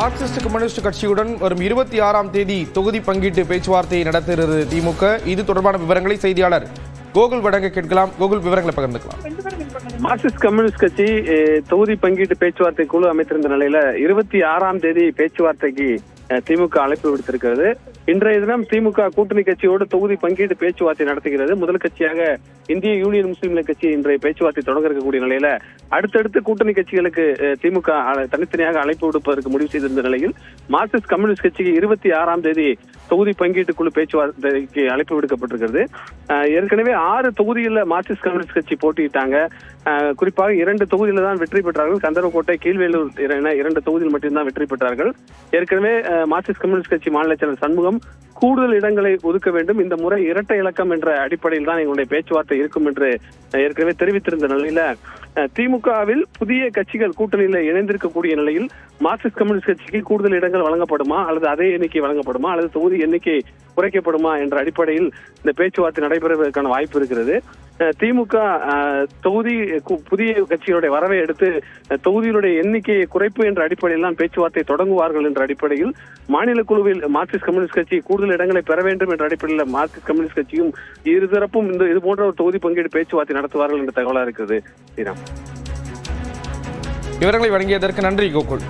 Marxist communist கட்சியுடன் வரும் 26ஆம் தேதி தொகுதி பங்கீட்டு பேச்சுவார்த்தையை நடத்துகிறது திமுக. இது தொடர்பான விவரங்களை செய்தியாளர் கோகுல் வழங்க கேட்கலாம். கோகுல், விவரங்களை பகிர்ந்துக்கலாம். மார்க்சிஸ்ட் கம்யூனிஸ்ட் கட்சி தொகுதி பங்கீட்டு பேச்சுவார்த்தை குழு அமைத்திருந்த நிலையில 26ஆம் தேதி பேச்சுவார்த்தைக்கு திமுக அழைப்பு விடுத்திருக்கிறது. இன்றைய தினம் திமுக கூட்டணி கட்சியோடு தொகுதி பங்கீட்டு பேச்சுவார்த்தை நடத்துகிறது. முதல் கட்சியாக இந்திய யூனியன் முஸ்லீம் லீக் கட்சி இன்றைய பேச்சுவார்த்தை தொடங்க இருக்கக்கூடிய நிலையில அடுத்தடுத்து கூட்டணி கட்சிகளுக்கு திமுக தனித்தனியாக அழைப்பு விடுப்பதற்கு முடிவு செய்திருந்த நிலையில் மார்க்சிஸ்ட் கம்யூனிஸ்ட் கட்சிக்கு 26ஆம் தேதி தொகுதி பங்கீட்டு குழு பேச்சுவார்த்தைக்கு அழைப்பு விடுக்கப்பட்டிருக்கிறது. ஏற்கனவே 6 தொகுதிகளில் மார்க்சிஸ்ட் கம்யூனிஸ்ட் கட்சி போட்டியிட்டாங்க. குறிப்பாக 2 தொகுதியில தான் வெற்றி பெற்றார்கள். கந்தரக்கோட்டை, கீழ்வேலூர் என 2 தொகுதியில் மட்டும்தான் வெற்றி பெற்றார்கள். ஏற்கனவே மார்க்சிஸ்ட் கம்யூனிஸ்ட் கட்சி மாநில செயலர் சண்முகம் கூடுதல் இடங்களை ஒதுக்க வேண்டும், இந்த முறை இரட்டை இலக்கம் என்ற அடிப்படையில் தான் எங்களுடைய பேச்சுவார்த்தை இருக்கும் என்று ஏற்கனவே தெரிவித்திருந்த நிலையில திமுகவில் புதிய கட்சிகள் கூட்டணியில் இணைந்திருக்கக்கூடிய நிலையில் மார்க்சிஸ்ட் கம்யூனிஸ்ட் கட்சிக்கு கூடுதல் இடங்கள் வழங்கப்படுமா அல்லது அதே எண்ணிக்கை வழங்கப்படுமா அல்லது தொகுதி எண்ணிக்கை குறைக்கப்படுமா என்ற அடிப்படையில் இந்த பேச்சுவார்த்தை நடைபெறுவதற்கான வாய்ப்பு இருக்கிறது. திமுக தொகுதி புதிய கட்சிகளுடைய வரவை அடுத்து தொகுதிகளுடைய எண்ணிக்கையை குறைப்பு என்ற அடிப்படையில் தான் பேச்சுவார்த்தை தொடங்குவார்கள் என்ற அடிப்படையில் மாநில குழுவில் மார்க்சிஸ்ட் கம்யூனிஸ்ட் கட்சி கூடுதல் இடங்களை பெற வேண்டும் என்ற அடிப்படையில் மார்க்சிஸ்ட் கம்யூனிஸ்ட் கட்சியும் இருதரப்பும் இது போன்ற ஒரு தொகுதி பங்கீடு பேச்சுவார்த்தை நடத்துவார்கள் என்ற தகவலா இருக்கிறது. விவரங்களை வழங்கியதற்கு நன்றி கோகுல்.